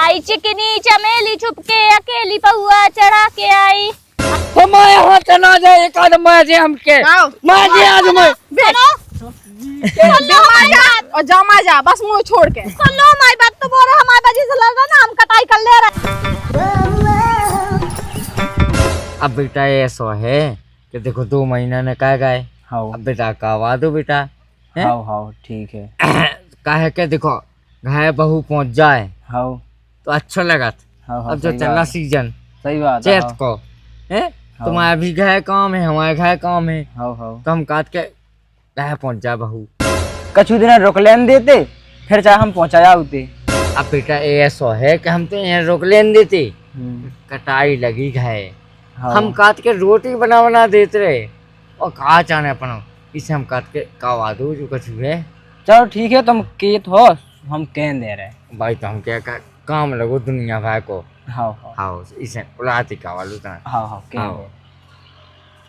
आई चिकनी चमेली छुपके अकेली पहुआ चढ़ा के आई। तो मैं यहाँ चना जाए एक आध माजे हमके माजे आज मैं और जमा जा बस मुंह छोड़ के सुन लो हमारी बात तो बोल रहा हमारी वजह से लड़ रहा ना हम कटाई कर ले रहे। अब बेटा ऐसा है कि देखो 2 महीना ने कह गए अब बेटा कहवा दो बेटा हाउ ठीक है का है के देखो घाय बहू पहुंच जाए हाउ तो अच्छा लगा। अब जो चला सीजन सही बात चैत को है तुम्हारा भी घाय काम है हमारे घाय काम है तो हम काट के घाय पहुंच जाए बहू कछु दिन रोक लेन देते फिर चाहे हम पहुंचाया होते। अब बेटा ऐसा है कि हम तो यहाँ रोक लेन देते कटाई लगी घाय हम काट के रोटी बना देते रहे और कहा चाहने अपना इसे हम काट के कवा दो जो कछु है। चलो ठीक है तुम केत हो हम कह दे रहे भाई तो हम क्या काम लगो दुनिया भाई को हाँ इसे उड़ाती कवा लो हाँ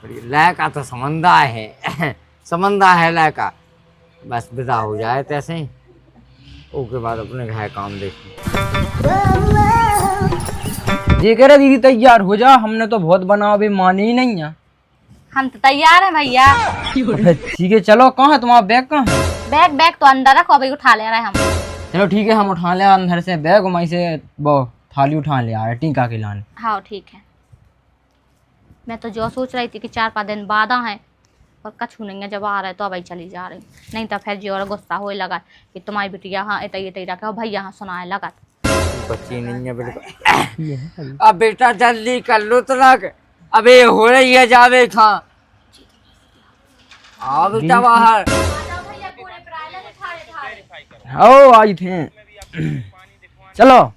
लैका तो समंदा है लैका बस विदा हो जाए तैसे ही उसके बाद अपने घर काम देखिए। ये कह रहे दीदी तैयार हो जा हमने तो बहुत बना अभी माने ही नहीं है। हम तो तैयार हैं भैया। ठीक है चलो कहाँ है तुम्हारा बैग कहाँ है? बैग तो अंदर रखो अभी उठा ले रहे हैं हम। चलो ठीक है हम उठा ले अंदर से बैग वहीं से वो थाली उठा ले आ रहे टीका के लाने। हाँ ठीक है। मैं तो जो सोच रही थी कि 4-5 दिन बाद आए और कछु नहीं है जब आ रहे तो अब चली जा रही नहीं तो फिर जो और गुस्सा हो लगा कि तुम्हारी बेटिया हाँ इतई रखा भैया यहाँ सुनाए लगा बच्ची नहीं है बिल्कुल। अब बेटा जल्दी कर लो तो लग अबे हो रही है जावे खा आओ बेटा बाहर आओ आई थे चलो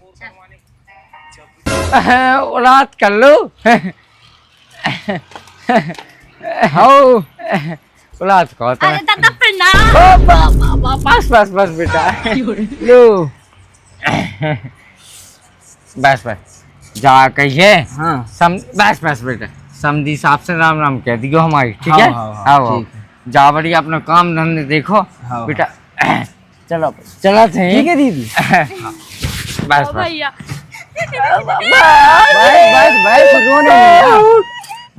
औलाद कर लो आओ औलाद को अरे दादा प्रणाम। बस बेटा लो बस जा कहिए हाँ बस बेटा समझी साहब से राम राम कह दियो हमारी ठीक है। हाँ जा बढ़िया अपना काम धंधे देखो बेटा चलो थे ठीक है दीदी बस भैया बस रोने नहीं आओ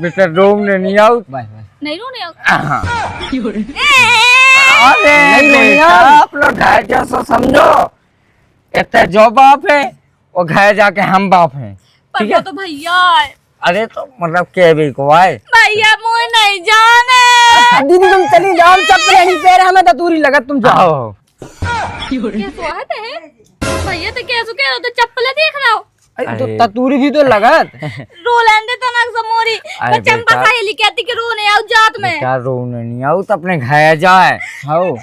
बेटा रोने नहीं आओ नहीं रोने अरे अपना घर जैसा समझो इतना जो बाप है वो घर जाके हम बाप हैं ठीक है। तो भैया अरे तो मतलब के भी को आए भैया मुझे नहीं जाने। दीदी तुम चली जाओ चप्पल नहीं पैर हमें तो दूरी लगा तुम जाओ भैया तो कैसे कह रहे हो तो चप्पल देख रहा हो तो ततूरी भी तो लगत रो लेंदे तो नक समोरी तो चंपा साहेली कहती कि रोने आओ जात में क्या रोने नहीं आओ तो अपने घर जाए हाओ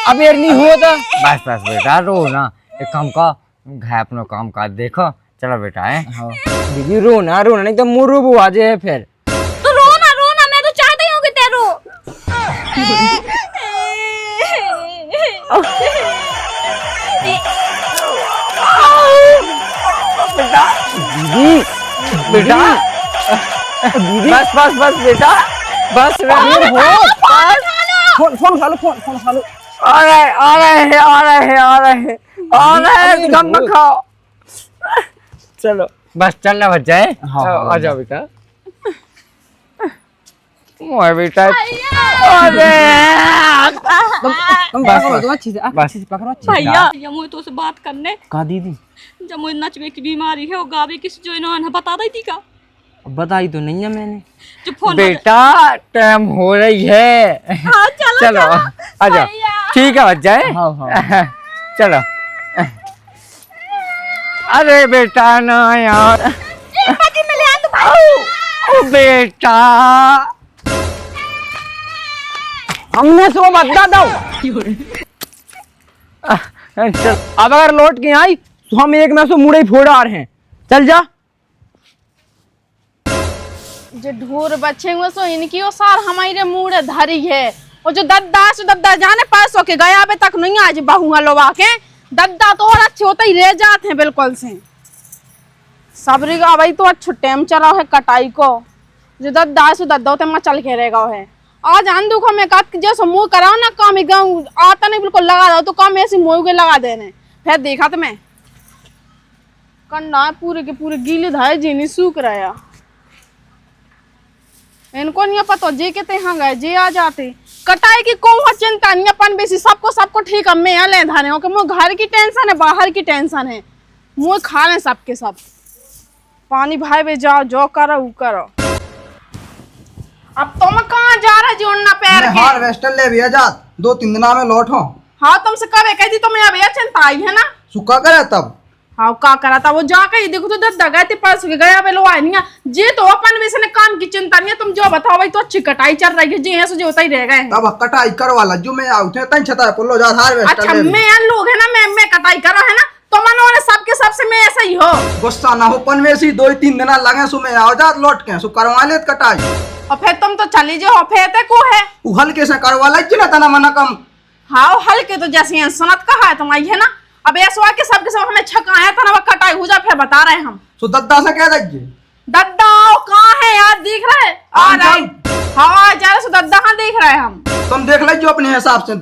अब यार नहीं हुआ था बस बेटा रो ना एक काम का घर अपना काम काज देखो चलो बेटा है दीदी रोना नहीं तो मुर्रू बुआ जे है फिर तो रोना मैं तो चाहती हूँ कि ते रो। दीदी बेटा दीदी बस बेटा बस फोन खा लो आ रहे हैं कम खाओ चलो बस चलना बच्चा है। आ जाओ बेटा मोए बेटा अरे तुम अच्छी से पकड़ो भैया मुझे तो से बात करने कहा दीदी जब मुझे नचवे की बीमारी है वो गावे किसी जो इन्होंने बता दी थी का बताई तो नहीं है मैंने जो फोन बेटा टाइम हो रही है। हाँ, चलो आ जाओ ठीक है बच्चा है चलो अरे बेटा ना यार ओ बेटा हमने सो बता दो अब अगर लौट के आई तो हम एक में से मुड़े फोड़ आ रहे हैं चल जा जो ढोर बच्चे हुए सो इनकी वो सार हमारे मुड़े धरी है और जो दद्दा जाने पैसों के गया अभी तक नहीं आज बहुआ लोबा के दद्दा तो और अच्छे होते ही रह जाते हैं बिल्कुल से सबरी का भाई तो अच्छो टाइम चला है कटाई को जो दद्दा है सो दद्दा होते मचल के रहेगा है आज आन दुखो में काट जैसे मुंह कराओ ना काम एकदम आता नहीं बिल्कुल लगा दो तो काम ऐसे मुंह के लगा देने फिर देखा तो मैं कंडा पूरे के पूरे गीले धाए जी नहीं सूख रहा इनको नहीं पता जे के ते हाँ गए जे आ जाते कटाई की कोई चिंता नहीं अपन बेसी सबको ठीक है मैं यहाँ ले धाने हो कि मुझे घर की टेंशन है बाहर की टेंशन है मुँह खा लें सबके सब पानी भाई बे जाओ जो करो वो करो अब तुम कहाँ जा रहे जोड़ना पैर के हार्वेस्टर ले भी आजाद 2-3 दिन में लौटो। हाँ तुमसे कब कहती तुम्हें अब ये चिंता आई है ना सुखा करे तब हाँ का करा था वो जाकर ही देखो तो दस गए थे परस के गया वे लो आए नहीं जे तो अपन वैसे ने काम की चिंता नहीं है तुम जो बताओ भाई तो अच्छी कटाई चल रही है जी ऐसे जो होता ही रह गए तब कटाई करवा ला जो मैं आउथे तन छता पुल्लो जा हार्वेस्टर अच्छा मैं लोग है ना मैं कटाई करो है ना तो मनो ने सबके सबसे मैं ऐसा ही हो गुस्सा ना हो पन में सी 2-3 दिन लगे सो मैं आओ जा लौट के सो करवा ले कटाई और फिर तुम तो चली जाओ फेते को है उ हल्के से करवा ला ना तना मना कम हाँ हल्के तो जैसे सुनत कहा है तुम्हारी है ना अब ऐसा हुआ कि सबके सब हमें छकाया था ना कटाई हो जा फिर बता रहे हम सो दद्दा से कह दीजिए दद्दा कहाँ है यार दिख रहे आ रहे हाँ जा रहे सो दद्दा हाँ देख रहे हम तुम देख लीजिए अपने हिसाब से।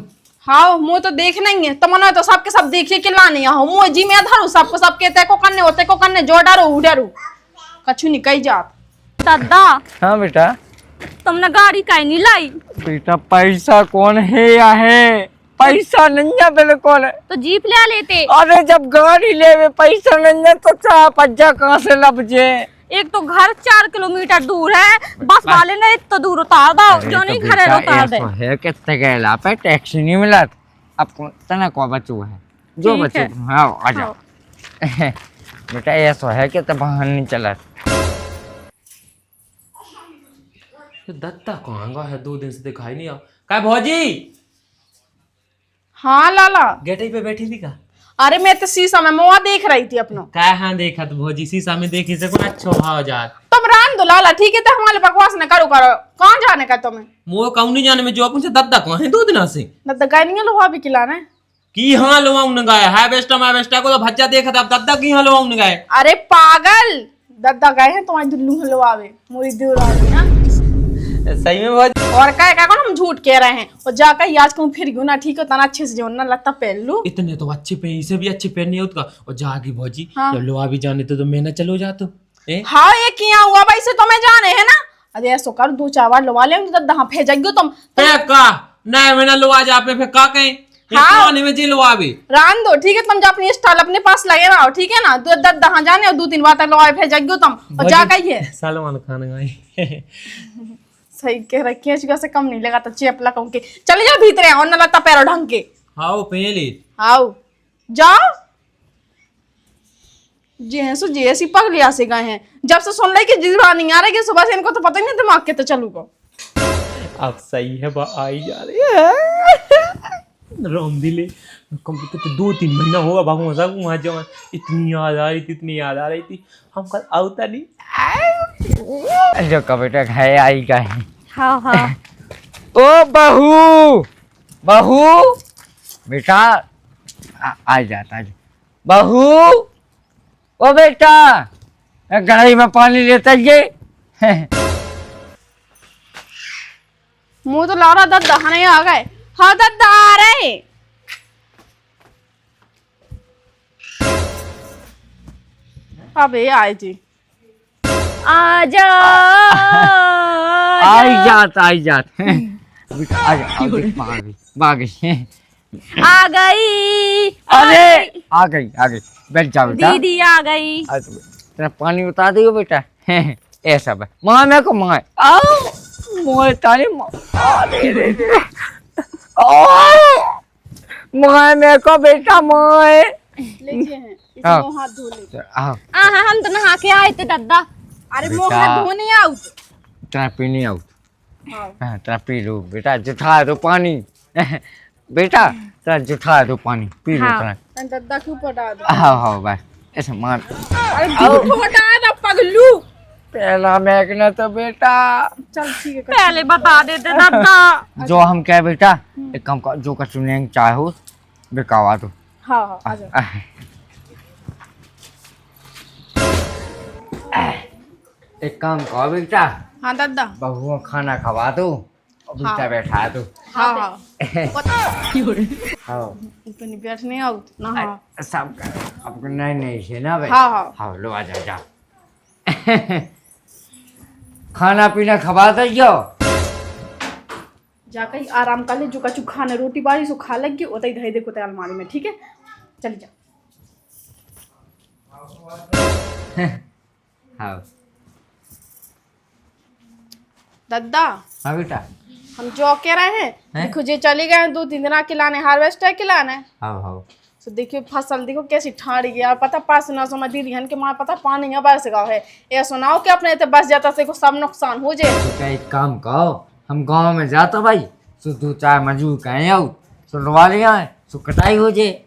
हाँ मुँह तो देखना ही है तो मनो तो सबके सब देखिए कि लाने हो मुँह जी में धरू सबको सब कहते को करने होते को करने जो डरो उडरू कछु नहीं कही जात दादा हाँ बेटा तुमने गाड़ी काहे नहीं लाई? बेटा पैसा कौन है या है पैसा नहीं है बिल्कुल। तो जीप ले लेते। अरे जब गाड़ी ले पैसा नहीं है तो चाह पज्जा कहाँ से लब जे। एक तो घर 4 किलोमीटर दूर है बस वाले ने इतना दूर उतार दो जो नहीं घरे उतार दे है कितने गैला पे टैक्सी नहीं मिला आपको तना को बच्चू है जो ठीक बच्चे है। हाँ आ जाओ बेटा ऐसा है कि तो बाहर नहीं चला दत्ता कहाँ गया है 2 दिन से दिखाई नहीं आ क्या भौजी हाँ लाला गेटई पे बैठी थी का अरे मैं तो शीशा में मुआ देख रही थी अपनो क्या हाँ देखा तो भौजी शीशा में देखी से कौन अच्छा भाव जा तुम रान दो लाला ठीक है तो हमारे बकवास न करो करो कहाँ जाने का तुम्हें मुँह कहूँ नहीं जाने में जो अपन से दत्ता कहाँ है 2 दिन से दद्दा गए नहीं लोहा भी खिलाना है की हाँ लोआऊ न गाया है बेस्टा को तो भज्जा देखा था अब दत्ता की हाँ लोआऊ न गाए अरे पागल दद्दा गए हैं तुम्हारी दुल्लू हलवावे मोरी दूर आ सही में भौजी और क्या हम झूठ कह रहे हैं और जाकर ही आज कहूँ फिर क्यों ना ठीक है तना अच्छे से जो ना लत्ता पहन लू इतने तो अच्छे पे इसे भी अच्छे पहनने होता और जागी भौजी हाँ। जब लोहा भी जाने तो मैं ना चलो जा तो हाँ ये किया हुआ भाई से तुम्हें जाने है ना अरे ऐसा कर 2-4 बार लवा ले दद्दा हाँ भेजेगी तुम का नहीं मैं ना लोहा जा पे फिर का कहें हाँ। में जी लोहा भी रान दो ठीक है तुम जो अपनी स्टाइल अपने पास लगे रहो ठीक है ना दद्दा हाँ जाने और 2-3 बार तक लवा भेजेगी तुम और जा कही है सलमान खान गाई सही कह रखी है इसका से कम नहीं लगा तो चेप लगाऊं के चले जाओ भीतर और न लता पैरों ढंग के आओ पहले आओ जाओ जी हैं सो जी ऐसी पगलिया से गए हैं जब से सुन रही कि जिजवा नहीं आ रही सुबह से इनको तो पता ही नहीं दिमाग के तो चलू को अब सही है बा आई जा रही है रोम दिले कंप्यूटर तो 2-3 महीना होगा बाबू मजा वहां जमा इतनी याद आ रही थी इतनी याद आ रही थी हम कल आवता नहीं जो कबीटा है आई का है हाँ हाँ ओ बहू बहू बेटा आ जाता बहू ओ बेटा गाड़ी में पानी लेता ये मुंह तो ला रहा दद्दा हाँ नहीं आ गए हाँ दद्दा आ रहे अबे आए जी आ जा आई जात बेटा आ जा बागी आ गई अरे आ गई बैठ जाओ बेटा दीदी आ गई तेरा पानी उतार दियो बेटा ऐसा है माँ मेरे को माँ आओ मोए ताली माँ मेरे को बेटा मोए लीजिए हैं हाँ। इसमें हाथ धो ले आओ हाँ हम तो नहा के आए थे दादा अरे बेटा। मुंह हाथ धोने आओ तेरा पीनी आउट हाँ। हाँ तेरा पी लो बेटा जुठा दो पानी बेटा तेरा जुठा दो पानी पी लो हाँ। तेरा दद्दा क्यों पटा दो हाँ बस ऐसे मार अरे दूध को हटा दो पगलू पहला मैगना तो बेटा चल ठीक है पहले बता देते दादा जो हम क्या बेटा एक काम कर जो कचुने चाहे हो बेकावा दो हाँ हाँ आ जाओ एक काम करो बेटा हाँ दद्दा बहू को खाना खवा दो अब बेटा बैठा दो। हाँ हाँ हाँ तो नहीं बैठने आओ ना। हाँ सब आपको नहीं नहीं है ना भाई। हाँ हाँ हाँ लो आ जाओ जाओ। खाना पीना खवा दो जाकर ही आराम कर ले, जो कछु खाने रोटी बारी सो खा लगी उतना ही धरे देखो ते अलमारी में, ठीक है चल जा। हाँ दादा हाँ बेटा। हम जो कह रहे हैं देखो जे चले गए हैं 2-3 दिन के लाने हार्वेस्टर के लाने। हाँ हाँ तो देखियो फसल देखो कैसी ठाड़ी गई यार, पता पास ना समझ दीदी हन के माँ पता पानी है बरस गाँव है, ये सुनाओ कि अपने इतने बस जाता से को सब नुकसान हो जाए। बेटा एक काम करो, हम गांव में जाता भाई सो 2-4 मजदूर कहें आओ सो लवा लिया है सो कटाई हो जाए।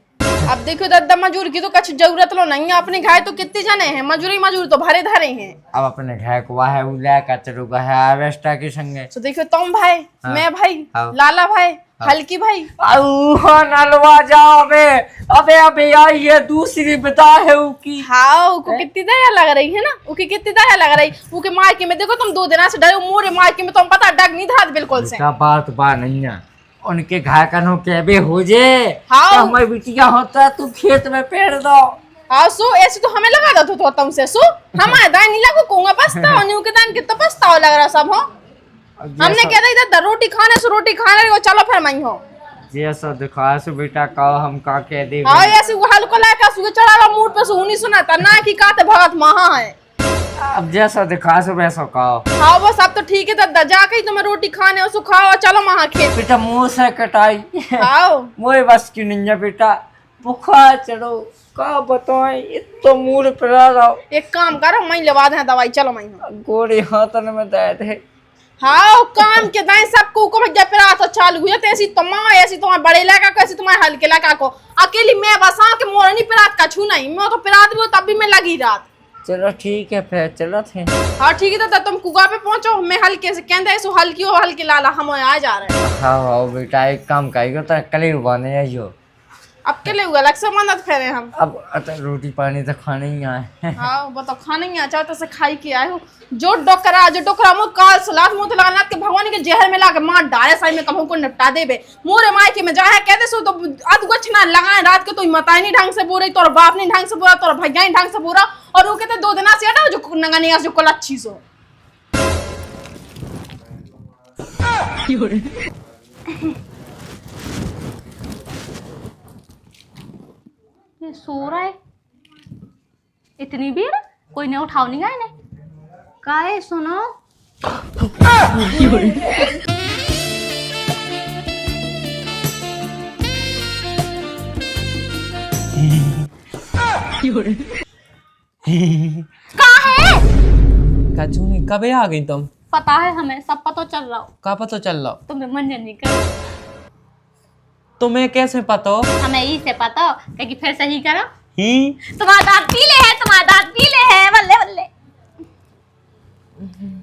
अब देखो दादा मजूर की तो कुछ जरूरत लो नहीं है, अपने घर तो कितने जने हैं, मजूर तो भरे धरे हैं। अब अपने घर को है उला कचरू का है हार्वेस्टर के संगे। तो देखो तुम भाई हाँ। मैं भाई हाँ। लाला भाई हाँ। हल्की भाई नलवा जाओ अबे अबे आई ये दूसरी बता है उसकी। हाँ उको कितनी दया लग रही है ना, उकी कितनी दया लग रही। उके मायके में देखो तुम 2 दिन से डरे, मोरे मायके में तुम पता डग नहीं था बिल्कुल से। बेटा बात नहीं है, उनके घर का नो कैबे हो जे। हाँ। तो हमारी बिटिया होता तू खेत में पेड़ दो। हाँ सो ऐसे तो हमें लगा दो तो तुमसे सो हमारे दाई नहीं लगो कहूँगा पछताओ नहीं के दान कितना पछताओ लग रहा सब हो। हमने कह दी दादा रोटी खाने से रोटी खाने को चलो फिर मैं हो जैसा दिखा सो बेटा कहो हम का कह दे। हाँ ऐसे वो हल्को लायका सुगे चढ़ावा मूड पे सुनी सुनाता ना कि काते भगत महा है। अब जैसा दिखा सो वैसा कहो। हाँ बस अब तो ठीक है दादा जाके ही तुम्हें रोटी खाने हो सो खाओ चलो वहाँ खेत। बेटा मुंह से कटाई आओ मोए बस की नहीं है बेटा, बुखार चढ़ो का बताए इतो मूड पर आ रहा। एक काम करो मैं लवा दे दवाई चलो मैं हो। गोरी हाथन में दर्द है। हाँ काम के दाएं सबको को भैया फिर तो चालू हुई ऐसी तुम्हारे ऐसी तुम्हारे बड़े लड़का को ऐसी तुम्हारे हल्के लड़का को अकेली मैं बसा के मोर नहीं पिरात का छू नहीं, मैं तो पिरात भी तब भी मैं लगी रात। चलो ठीक है फिर चलो थे। हाँ ठीक है दादा तुम कुआ पे पहुंचो, मैं हल्के से कहते ऐसो हल्की हो हल्की लाला हम आ जा रहे हैं। हाँ हाँ बेटा एक काम करियो तो कल ही बने आइयो। अब के लिए हुआ अलग से मदद फेरे हम। अब रोटी पानी तो खाने ही आए। हाँ वो तो खाने ही अच्छा तो से खाई के आए हो। जो डोकरा मो काल सलाद मो तो लगाना के भगवान के जहर में लाके मार डाले साई में कहूं को निपटा देबे मोरे मायके में जाए कहते सो तो अध कुछ ना लगाए रात के तो मताई नहीं ढंग से बोरे तोर बाप नहीं ढंग से बोरा तोर भैया नहीं ढंग से बोरा और वो कहते 2 दिन से हटा जो नंगनिया जो कल अच्छी सो। ये सो रहा है इतनी देर, कोई ने उठाओ नहीं है का है सुनो। कचूनी कबे आ गई तुम? पता है हमें सब पता चल रहा हो, का पता चल रहा? तुम्हें मंजन नहीं कर। तुम्हें कैसे पता हो? हमें ई से पता हो कि फिर सही करो। ही तुम्हारा दांत पीले है, तुम्हारा दांत पीले है, बल्ले बल्ले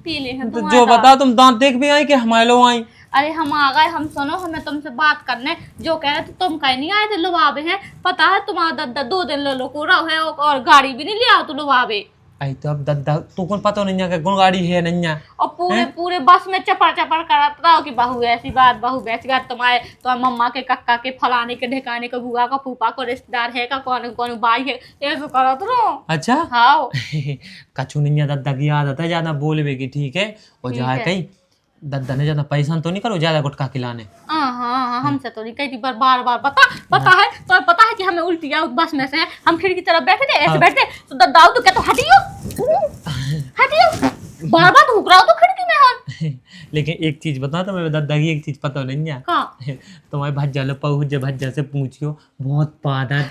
पीले हैं तो तुम्हारे जो दांत। बता तुम दांत देख भी आई कि हमारे लोग आई? अरे हम आ गए, हम सुनो हमें तुमसे बात करने, जो कह रहे थे तुम कहीं नहीं आए थे लुभावे हैं। पता है तुम्हारा दद्दा 2 दिन लो को रहो है और गाड़ी भी नहीं लिया तो लुभावे। आई तो अब दद्दा तू कौन पता नहीं है कि कौन गाड़ी है नहीं है। और पूरे बस में चपड़ चपड़ कराता रहो कि बहू ऐसी बात बहू वैसी बात, तुम्हारे मम्मा के कक्का के फलाने के ढेकाने के बुआ का फूफा को रिश्तेदार है का कौन कौन भाई है ये तो करत रहो। अच्छा हाँ कछु नहीं है, दद्दा की आदत है ज्यादा बोलवे की, ठीक है। और ठीक जहाँ है। कहीं दद्दा ने ज्यादा पैसा तो नहीं करो ज्यादा गुटखा खिलाने। हाँ हमसे तो नहीं कही बार बार पता है तो पता है कि हमें उल्टी आओ बस में से हम खिड़की तरफ बैठे थे ऐसे हाँ। बैठे तो दद्दाओ तो क्या तो हटियो बार धूक रहा हो तो खिड़की में और लेकिन एक चीज बता तो मैं दद्दा की एक चीज पता नहीं है। हाँ तुम्हारे भज्जा लो पहुँच भज्जा से पूछियो बहुत पादा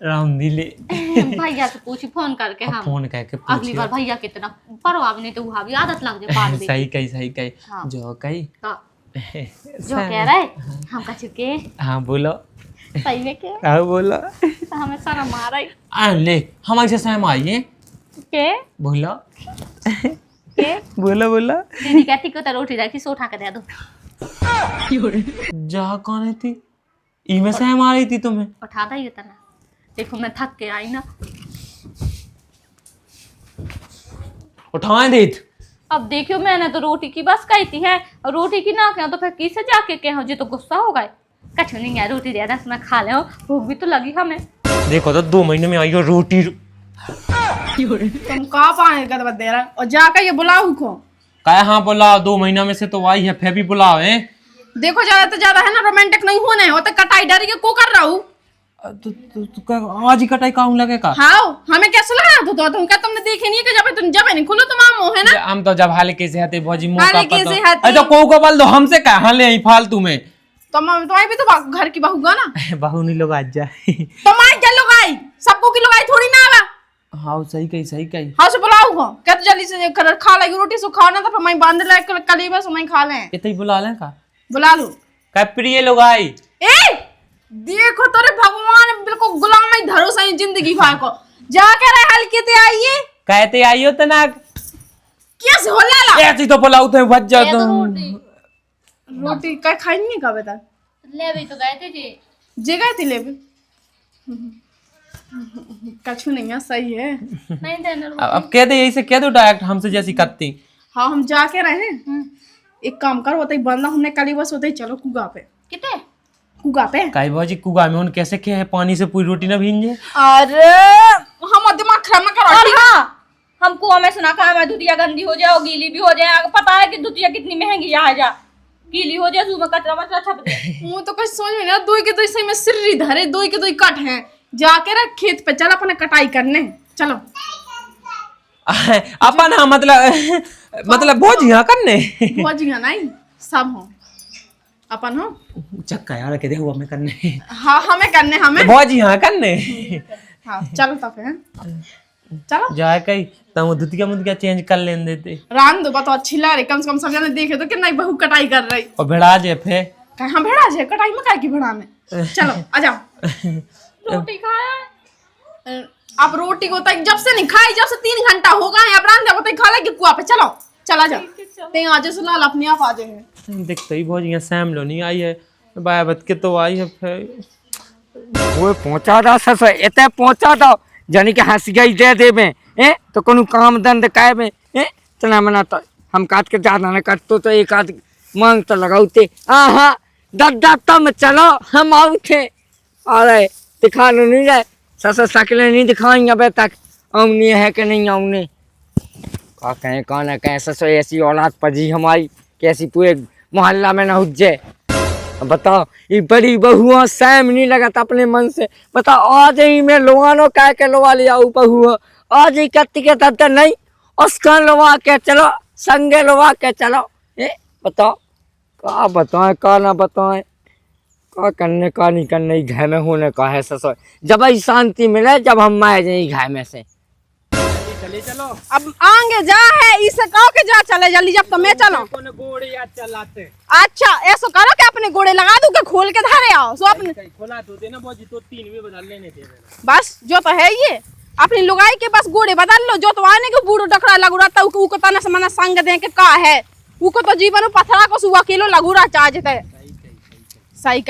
राम दिले भैया से पूछी फोन करके हम फोन करके अगली बार भैया कितना परवाह भी नहीं तो वहाँ भी आदत लग जाए बाद में। सही कही हाँ। जो कही का जो कह रहे हम का चुके हाँ बोलो सही में के हाँ बोलो तो हमें शर्म आ रही ले हमारे से सहम आइए के बोलो के बोलो बोलो दीदी कहती को तो रोटी रखी सो उठा के दे दो जहाँ कौन थी इमे सहम आ रही थी तुम्हें? उठा दा ये तना देखो मैं थक के आई ना। उठाए देत अब देखियो मैंने तो रोटी की बस कही थी है और रोटी की ना कहो तो फिर किसे जाके कहो जी तो गुस्सा हो गए। कछु नहीं है, रोटी दे दे मैं खा ले, भूख भी तो लगी हमें। देखो तो 2 महीने में आई हो रोटी। तुम कहाँ पाए गदबद दे रहा और जाकर ये बुलाऊ को। क्या हाँ बुलाओ, 2 महीना में से तो आई है फिर भी बुलाओ है। देखो ज्यादा तो ज्यादा है ना रोमांटिक नहीं होने हो तो कटाई डर के को कर रहा हूँ। आज ही कटाई काहू लगेगा। हाँ हमें कैसे लगा तो तुम क्या तुमने देखे नहीं है कि जब नहीं खुलो तुम आम है ना। हम तो जब हाल कैसे हते भौजी मुंह का हाले कैसे पता। हते? अरे तो को बोल दो हमसे क्या हाले यही फालतू में। तुम्हारी भी तो घर की बहू गा ना। बहू नहीं लोग आज जाए। तुम्हारी क्या लुगाई, सबको की लुगाई थोड़ी ना आवा। हाँ सही कही। हाँ से बुलाऊ को क्या तो जल्दी से खा लेगी रोटी सो खाओ ना तो मैं बांध ले कली बस मैं खा ले। इतनी बुला लें का बुला लो क्या प्रिय लोग आई। ए देखो तोरे भगवान बिल्कुल गुलाम ही धरो सही जिंदगी भर को जाके रहे हल्के ते आइए कहते आई हो तना कैसे हो लाला ऐसी तो बुलाओ तो बच जा तो रोटी का खाएंगे का बता ले भी तो गए थे जी। जे गए थे ले कछु नहीं है सही है। नहीं देना अब कह दे यही से कह दो डायरेक्ट हमसे जैसी करती। हाँ हम जाके रहे एक काम कर होता ही बंदा हमने कल ही बस होता ही चलो कुगा पे कितने कुगा पे काई भौजी कुगा में उन कैसे क्या है पानी से पूरी रोटी ना भींजे। अरे हम दिमाग खराब मत करो और हाँ हमको हमें सुना कहा मैं दूधिया गंदी हो जाए और गीली भी हो जाए। पता है कि दूधिया कितनी महंगी यहाँ जा गीली हो जाए सुबह कचरा मचरा छप दे। वो तो कुछ समझ में ना दो के दो सही में सिर्री धरे दो के दो कट हैं जाके रख खेत पे चल अपने कटाई करने चलो। अपन हाँ मतलब भौजी हाँ करने भौजिया नहीं सब हो अपन हो चक्का यार के देखो हमें करने। हाँ हमें करने हमें भौजी हाँ करने। हाँ चलो तो फिर चलो जाए कहीं तो धुतिया मुतिया चेंज कर लेने देते। रान दो बात अच्छी लग रही कम से कम सब जने देखे तो कितना बहू कटाई कर रही और भिड़ा जे फे कहाँ भेड़ा जे कटाई में काय की भेड़ा में चलो आ जाओ रोटी खाया अब रोटी को तक जब से नहीं खाई जब से 3 घंटा हो गए अब रान दे खा लेगी कुआ पे चलो चला जाओ ते आज से लाल अपने आप आ जाए। देखते ही भौजी यहाँ सैम लो नहीं आई है बायाबत के तो आई है फिर वो पहुंचा था सस इतने पहुंचा था जानी के हंस गई दे दे में तो कोनो काम धंध काय में तना मना तो हम काट के ज्यादा न काट तो एक आध मांग तो लगाते हाँ दद्दा तम चलो हम आउटे अरे दिखा नहीं रहे सस साइकिल नहीं दिखाएंगे अबे तक आऊनी है कि नहीं आऊनी का कहें कौन है कहें सस ऐसी औलाद पजी हमारी कैसी पूरे मोहल्ला में न हुज्जे। बताओ ये बड़ी बहुआ सैम नहीं लगा था अपने मन से। बताओ आज ही मैं लोहानो कह के लोहा ले आऊ बहुआ आज ही कत्ती के तब नहीं उसका लोहा के चलो संगे लोहा के चलो। बताओ का बताएं का ना बताएं का करने का नहीं करने घर में होने का है ससुर जब ही शांति मिले जब हम आए जाए घर में से। चले चलो अब आगे जा है इसे कहो के जा चले जल्दी जब तो मैं चलो गोड़े याद चलाते अच्छा ऐसा करो कि अपने गोड़े लगा दूं के खोल के धारे आओ सो अपने खोला तो देना भौजी तो 3 में बदल लेने थे बस जो तो है ये अपनी लुगाई के बस गोड़े बदल लो जो तो आने के बूढ़ो डकरा लगू रहता उ को तना से मना संग दे के का है उ को तो जीवन पथरा को सुवा किलो लगू रहा चाहते सही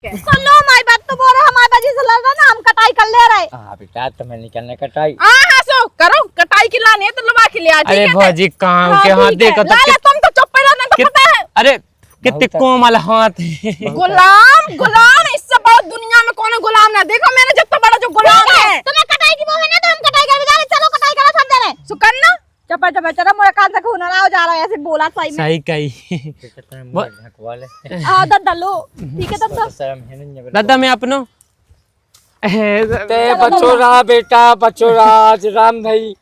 सुनो हमारी बात तो बोल रहा हमारी बाजी से लड़ रहा ना हम कटाई कर ले रहे। हाँ बेटा तुम्हें नहीं करने कटाई हाँ सो करो कटाई की लाने तो लुबा के ले आ अरे भौजी कहाँ के हाथ देखो तो लाला तुम तो चुप रहना तो पता है अरे कितने कोमल हाथ है। गुलाम इससे बहुत दुनिया में कौन गुलाम ना देखो मैंने जितना बड़ा जो गुलाम है तुम्हें कटाई की वो है ना तो हम कटाई कर जा रहे चलो कटाई करो सब जने सुकन्ना चप्पा चप्पा चलो मेरे कान से खून आ जा रहा है ऐसे बोला सही में सही कही आ दद्दा लो ठीक है दद्दा दादा मैं अपनो ते बचोरा बेटा बचोरा आज राम भाई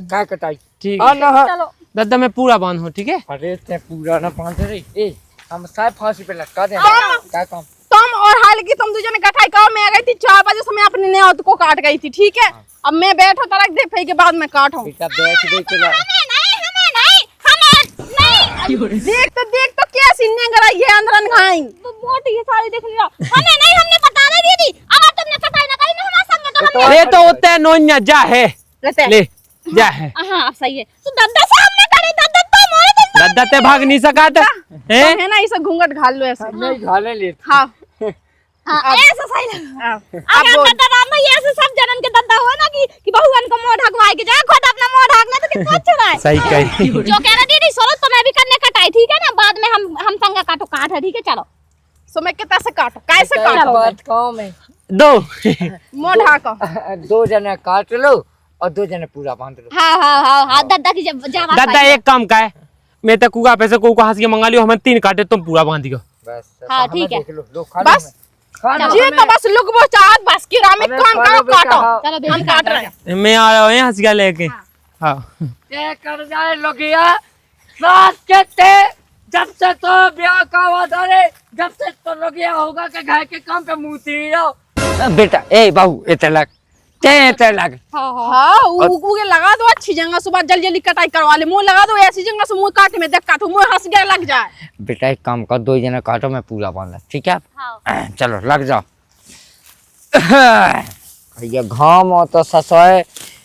का कटाई ठीक हाँ ना चलो दादा मैं पूरा बांध हूँ ठीक है। अरे ते पूरा ना पांच रे हम साहब फांसी पे लटका दे क्या काम तुम और हाल की तुम दूसरे ने कटाई करो मैं आ गई थी 4 बजे से मैं अपने नेवत को काट गई थी ठीक है अब मैं बैठो तरक दे फिर के बाद मैं काटूं बेटा बैठ दे चला देख तो कैसी नेंगरा ये अंदरन खाई तो मोटी ये सारी देख लिया हमें नहीं हमने बता नहीं दी थी अगर तुमने कटाई ना करी ना हमारे संग तो अरे तो उतने नोन्या जा है ले जा है हां अब सही है तो दद्दा से हमने करे दद्दा तो मोरे दादा ते भाग नहीं सका था है ना इसे घूंघट घाल लो ऐसे नहीं घाले ले हाँ हाँ ऐसा सही लगा। अब अगर बोल। दद्दा राम ये ऐसे सब जनन के दद्दा हो ना कि बहुवन को मुंह ढकवाए के जाए, खुद अपना मुंह ढकना तो कितना अच्छा रहा है। सही कही। जो कह रहा दीदी सुनो तो मैं भी करने कटाई, ठीक है ना, बाद में हम संगा काटो काट है, ठीक है चलो। सो मैं कितना से काटो, कैसे एक काटो? बात कहूं मैं, दो मुंह ढाको। 2 जने काट लो और 2 जने पूरा बांध लो। हाँ दद्दा की जब दादा एक काम का है, मैं तो कुआ पैसे को हंस के मंगा लियो, हमें 3 काटे तुम पूरा बांध दियो। बस हाँ, हमें ठीक है। देख लो, लो खा लो बस खाना जी तो बस लुक वो चाहत बस की राम एक हमें काम खा लो करो, बेटा, काटो। हाँ। चलो हम बेटा काट रहे हैं। मैं आ रहा हूँ यहाँ हंसिया लेके। हाँ ये कर जाए लोगिया साथ के ते, जब से तो ब्याह का वादा रे, जब से तो लोगिया होगा कि घर के काम पे मुंह तीर रहो। बेटा ए बाबू इते लग ते लग हाँ उगे लगा दो अच्छी जगह, सुबह जल्दी जल्दी कटाई करवा ले, मुंह लगा दो ऐसी जगह से मुंह काट में देख काटो, मुंह हंस गया लग जाए। बेटा एक काम कर, 2 जने काटो, मैं पूरा बांधा, ठीक है? हाँ। चलो लग जाओ। ये घाम हो तो ससोए,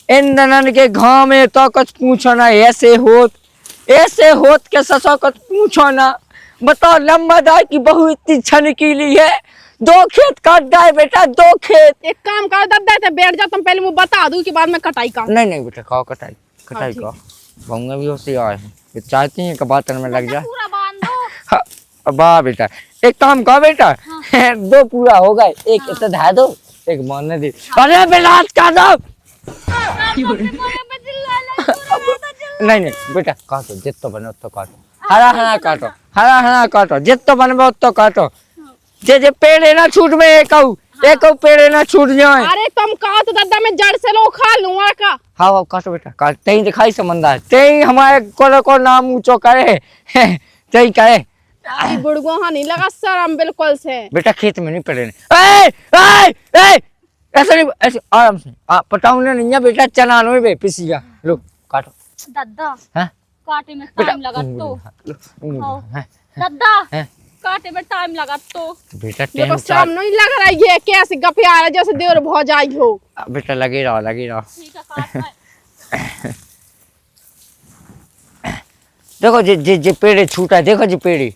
इन दनन के घाम में तो कुछ पूछो ना, ऐसे होत के ससो कुछ पूछो ना। बताओ लंबा दाई की बहू इतनी छनकीली है, 2 खेत काट दाए बेटा, 2 खेत। एक काम कर दद्दा ते बैठ जा, तुम पहले मुंह बता दूं कि बाद में कटाई का। नहीं बेटा खाओ, कटाई खाओ। बहुंगा भी होशियार है, ये चाहती हैं कि बातन में लग जाए। पूरा बांध दो। हाँ, वाह बेटा एक काम करो बेटा, 2 पूरा हो गए, एक इतना धा दो, एक बांधने दे। अरे बिलास का दो। नहीं बेटा काटो, जितना बने उतना काटो, हरा काटो, जितना बनबे उतना काटो। जे पेड़ ना छूट में एक पेड़ ना छूट जाए। अरे तुम कहा तो दद्दा में जड़ से लो खा लूंगा का। हाँ काटो बेटा काट, तई दिखाई समझदार, तई हमारे को नाम ऊंचो करे, तई करे। आई बुड़गो हाँ नहीं लगा शर्म बिल्कुल से। बेटा खेत में नहीं पड़े। ए ऐसा नहीं, ऐसे आराम से पटाऊने नहीं है बेटा, चनानो बे पिसिया। लो काटो। दद्दा हाँ काटे में बेटा टाइम लगा तो। हाँ, दद्दा हैं? काटे में टाइम लगा तो। बेटा मेरे को टाइम शर्म नहीं लग रहा है, ये कैसे गपे आ रहा है जैसे देवर भौज आई हो। बेटा लगे रहो। ठीक है काट पाए। देखो जे पेड़ छूटा, देखो जी पेड़।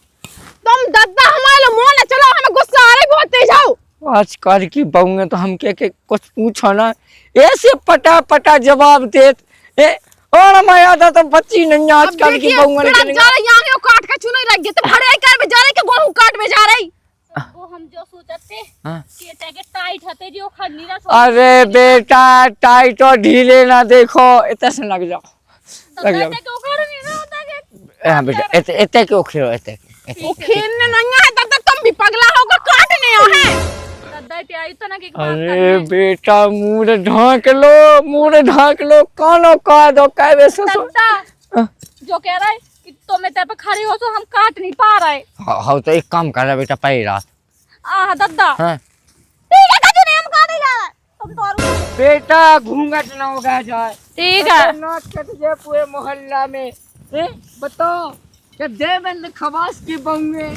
तुम दद्दा हमारे लो मोह ना चलो, हमें गुस्सा आ रहा है बहुत तेज आओ। आजकल की बहू तो हम के कुछ पूछो ना, ऐसे पटा जवाब देते। और हमारे आधा तो बच्ची नहीं आजकल की बहू जा रही यहाँ काट के चुने लग गए तो भरे कर में जा रही के गेहूं काट में जा रही। वो हम जो सोचते हाँ। कि टैगे टाइट हते जो खड़नी ना। अरे बेटा टाइट और ढीले ना देखो, इतना से लग जाओ। क्यों कर नहीं रहा होता के। हाँ बेटा इतने क्यों खेलो, इतने वो खेलने नहीं है दद्दा, तुम भी पगला होगा काटने है। दद्दा ते आई तो ना कि बात अरे बेटा मुंह ढांक लो कानो का दो कैसे ससुर। दद्दा जो कह रहा है कि तो मैं तेरे पे खड़ी हो तो हम काट नहीं पा रहे। हाँ तो एक काम कर रहा बेटा, पहली रात। दद्दा हाँ ठीक है कजू नहीं हम काटे जा रहे तुम तो और बेटा घूंघट ना उगा जाए, ठीक है। नाक कट जाए पूरे मोहल्ला में। बताओ कि देवेंद्र खवास की बहू में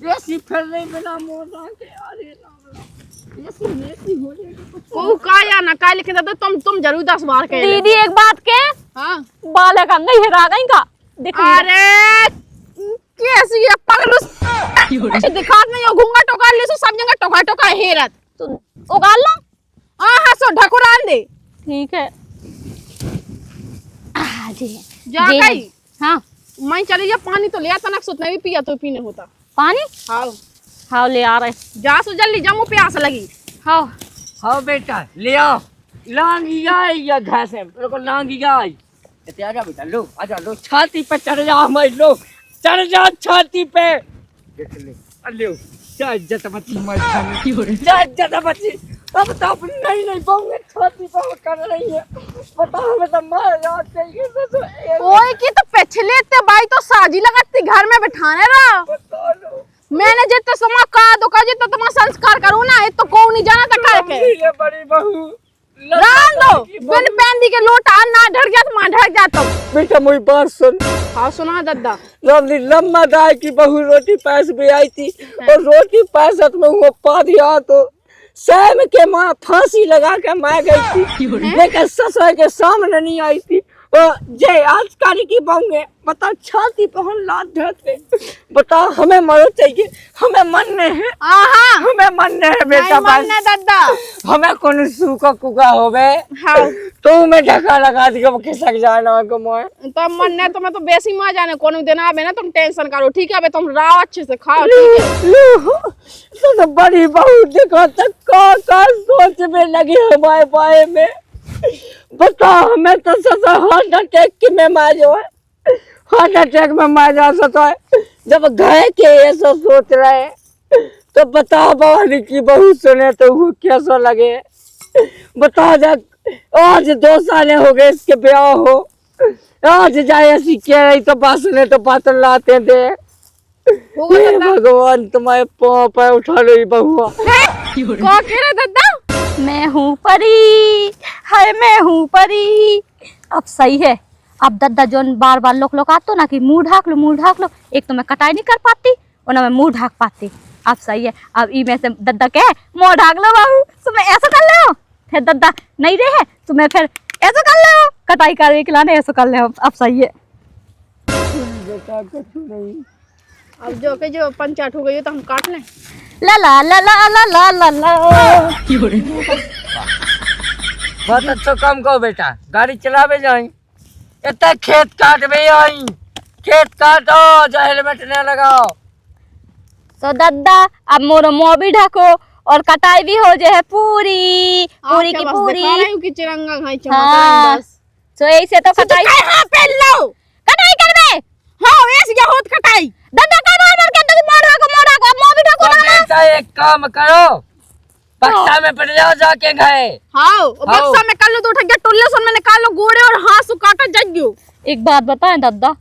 ऐसी फिर रही बिना मोटा के। अरे ऐसी हो रही को का या ना का लिखे दद्दा, तुम जरूर 10 बार कह ले। दीदी एक बात के हां बाल का गई हेरा गई का देख। अरे कैसी है पगलू ऐसे दिखात नहीं हो, घूंगा टोका ले सो सब जगह टोका हेरत तो उगाल लो। हां सो ढकुरान दे। ठीक है जी जा जी गई। हाँ मैं चली जा, पानी तो लिया तनक सुतना भी पिया तो पीने होता। पानी हां हाँ ले आ रहे। जा सो जल्दी जा, मुंह प्यास लगी। हाँ हाँ बेटा ले आओ, लांगी आई या घास है, मेरे को लांगी आई। इतने आजा बेटा, लो आजा, लो छाती पे चढ़ जा हमारी, लो चढ़ जा छाती पे। देख ले अल्ले क्या इज्जत बची मर खाने, क्या इज्जत बची। अब तो अपनी नहीं बहू छाती पे कर रही है। बताओ हमें तो मार यार चाहिए। ओए की तो पिछले ते भाई तो साजी लगती घर में बिठाने रहा। बता लो मैंने जितने समा का दो का जितना तुम संस्कार करूँ ना, ये तो को नहीं जाना था कर के। ये बड़ी बहू रान दो बिन पेंदी के लोटा ना ढड़ गया तो मां ढड़ जाता। बेटा मेरी बात सुन। हाँ सुना दद्दा। लवली लम्मा दाई की बहू रोटी पास भी आई थी, और रोटी पास में वो पा दिया तो सैम के माँ फांसी लगा के मार गई थी, लेकिन ससुर के सामने नहीं आई थी। ओ जे आज कारी की बहूंगे बता छाती पे हम लात धरते बता हमें मरो चाहिए हमें मरने है हमें मरने है बेटा बस दादा हमें कौन सूखा कुका होवे हाँ तो मैं ढका लगा दिया वो खिसक जाना को मोए तो मरने तो मैं तो बेसी मां जाने कोनो दिन आवे ना तुम टेंशन करो ठीक है बे तुम राव अच्छे से खाओ ठीक है तो बड़ी बहू देखो तक का सोच में लगी है बाय बाय में बता हमें तो ससा हार्ट अटैक की में मारो है हार्ट अटैक में मारा सता है जब गए के ऐसा सोच रहे तो बता बाहरी की बहू सुने तो वो कैसा लगे बता जा आज 2 साल हो गए इसके ब्याह हो आज जाए ऐसी कह रही तो बात सुने तो बात लाते थे हे भगवान तुम्हारे पाँव पे उठा लो बहुआ को कह रहे दादा मैं हूँ परी हाय मैं हूँ परी। अब सही है। अब दद्दा जोन बार बार लोक आतो ना कि मुंह ढाक लो एक तो मैं कटाई नहीं कर पाती और ना मैं मुंह ढाक पाती। अब सही है। अब ई में से दद्दा कहे मुंह ढाक लो बाबू तो मैं ऐसा कर ले फिर दद्दा नहीं रहे तो मैं फिर ऐसा कर ले कटाई कर खिलाने ऐसा कर ले। अब सही है। बेटा कुछ नहीं अब जो के जो पंचायत हो गई तो हम काट लें ला ला ला ला ला ला ला ला बहुत अच्छा काम करो बेटा गाड़ी चलावे जाई इतना खेत काट में आई खेत काटो जो हेलमेट न लगाओ तो दद्दा अब मोरो मुंह भी ढको और कटाई भी हो जाए पूरी पूरी की पूरी की चिरंगा खाई हाँ बस तो ऐसे तो कटाई हां पहन लो कटाई करबे हां ऐसे क्या होत कटाई दद्दा का मार के तो मोड़ा को मुंह भी ढको तो ना बेटा एक काम करो बक्सा में पड़ जाओ जाके घरे हां बक्सा में कर लो तो उठ गया टुल्ले सुन में निकाल लो गोड़े और हाथ से काटा जग्गू। एक बात बताएं दद्दा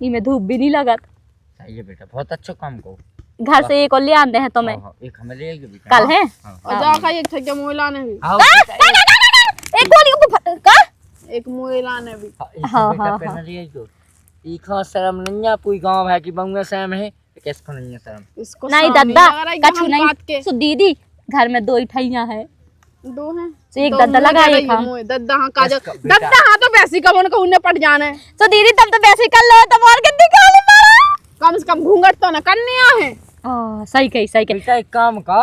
इमे धूप भी नहीं लगत सही है बेटा बहुत अच्छा काम करो घर से एक और ले आंदे हैं तो मैं एक हमें ले आएगी बेटा कल है और जा का एक ठगे मोइला ने भी आओ एक गोली का एक मोइला ने भी हाँ, बेटा हाँ, पहना ले आइयो ई खा शर्म नहीं है पूरी गांव है कि बंगा शर्म है कैसे नहीं है शर्म इसको नहीं सामने दद्दा लग रहा है कि कछु हम नहीं काट के सो दीदी घर में 2 इठाइयां है 2 हैं तो एक दद्दा लगा एक हम दद्दा हां काजल बेटा। दद्दा हां तो वैसी कब उनको उन्हें पट जाना है तो दीदी तब तो वैसे कर लो तब और कितनी गाली मारो कम से कम घूंघट तो ना करने है सही कही बेटा एक काम का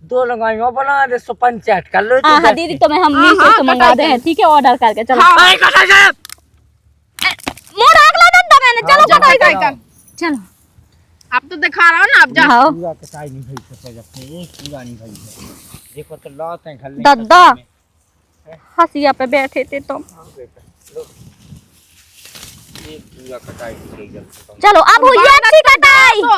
2 लगाइयो बना दे सो पंचायत कर लो हाँ हाँ दीदी तो मैं हम हाँ, से मंगा कटाई दे हैं ठीक है ऑर्डर करके चलो हाँ। मुंह ढाक लो दद्दा मैंने चलो जा कटाई कटाई कर कर चलो अब तो दिखा रहा हूं ना अब जा हाँ पूरा कटाई नहीं भई सके अपने एक पूरा नहीं भई देखो तो लात है घर दद्दा हंसिया पे बैठे थे तुम एक पूरा कटाई नहीं गई चलो अब हुई अच्छी कटाई तो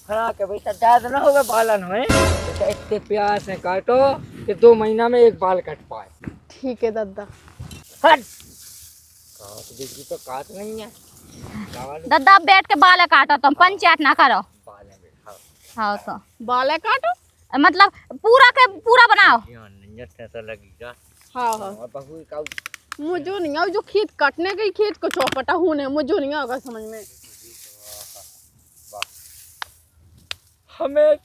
खड़ा के बेटा ज्यादा ना होगा बालन है बेटा इतने प्यार से काटो कि 2 महीना में एक बाल कट पाए ठीक है दद्दा हट काट देखी तो काट नहीं है दद्दा अब बैठ के बाल काटो तुम पंचायत ना करो बाल है बेटा हाँ तो बाल काटो मतलब पूरा के पूरा बनाओ ध्यान नहीं है ऐसा लगेगा हाँ हाँ और बहू का मुझे नहीं आओ जो खेत काटने गई खेत को चौपटा होने मुझे नहीं आएगा समझ में हमें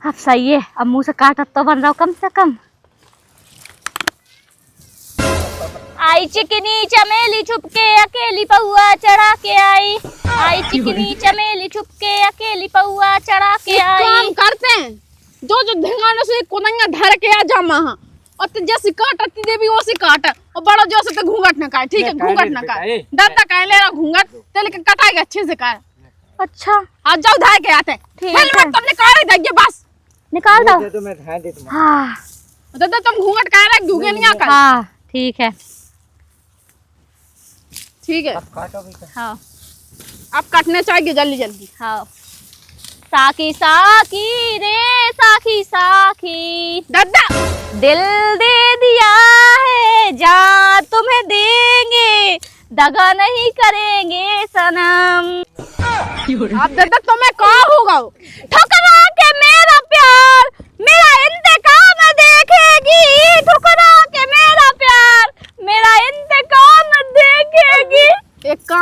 अब सही है अब मुंह से काटा तो बन रहा हो कम से कम आई चिकनी चमेली छुपके अकेली पहुआ चढ़ा के आई चिकनी चमेली छुपके अकेली पहुआ चढ़ा के एक काम आई करते हैं जो जो ढंगाने से कोनंगा धर के आ जा महा और ते जैसे काटती देवी वैसे काट और बड़ा जो से तो घूंघट ना काट ठीक है घूंघट ना काट दादा कह ले रहा घूंघट ते लेके कटाएगा अच्छे से कर अच्छा आज जाओ धार के आते ठीक है। हेलमेट तुमने काट दे बस निकाल दो तो मैं ध्यान दे तुम्हारा हाँ दादा तुम घूंघट कह रहे घूगे नहीं आकर हाँ ठीक है ठीक है अब काटो बेटा हाँ आप काटने चाहिए जल्दी जल्दी हाँ साकी साकी रे साकी साकी दादा दिल दे दिया है जान तुम्हें देंगे दगा नहीं करेंगे सनम आप दादा तुम्हें कहा होगा ठुकरा के मेरा प्यार मेरा इंतकाम देखेगी ठुकरा के मेरा प्यार मेरा इंतकाम देखेगी एक काम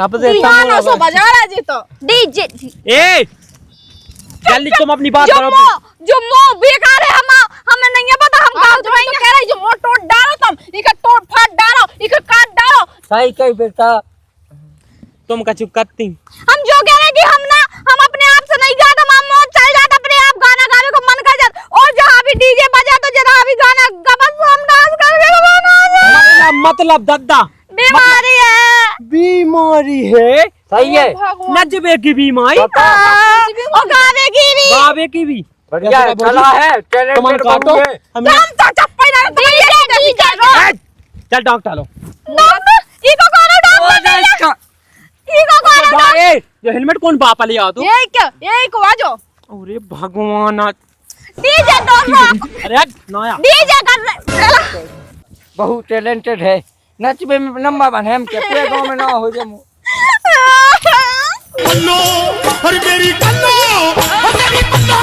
कब से बिहाना सो बजा रहा जी तो डीजे ए जल्दी तुम अपनी बात जो करो मो बेकार है हमें नहीं पता हम काम तो मैं कह रही जो मोट तोड़ डालो तुम इका तोड़ फाड़ डालो इका काट डालो सही कही बेटा। तुम का चुप करती हम जो कह रहे हैं कि हम अपने आप से नहीं गाते, हम मौत चल जाता अपने आप गाना गाने को मन कर जाता, और जहाँ भी डीजे बजा तो जहाँ भी गाना गा बस हम डांस कर मतलब दद्दा बीमारी है। बीमारी है। सही है। नजबे की बीमारी और गावे की भी गावे की भी बढ़िया है, कला है, तुम टैलेंटेड काटो बंदे। हमें तो चप्पल ना डीजे चल डॉक्टर लो इको कौन डॉक्टर इको कौन ए ये हेलमेट कौन बापा ले आओ तू यही को आजो अरे भगवान डीजे तो अरे नया डीजे कर बहुत टैलेंटेड है, नचबे में नंबर वन है। हम क्या पूरे गांव में ना हो जाए। कल्लो और मेरी कल्लो और मेरी कल्लो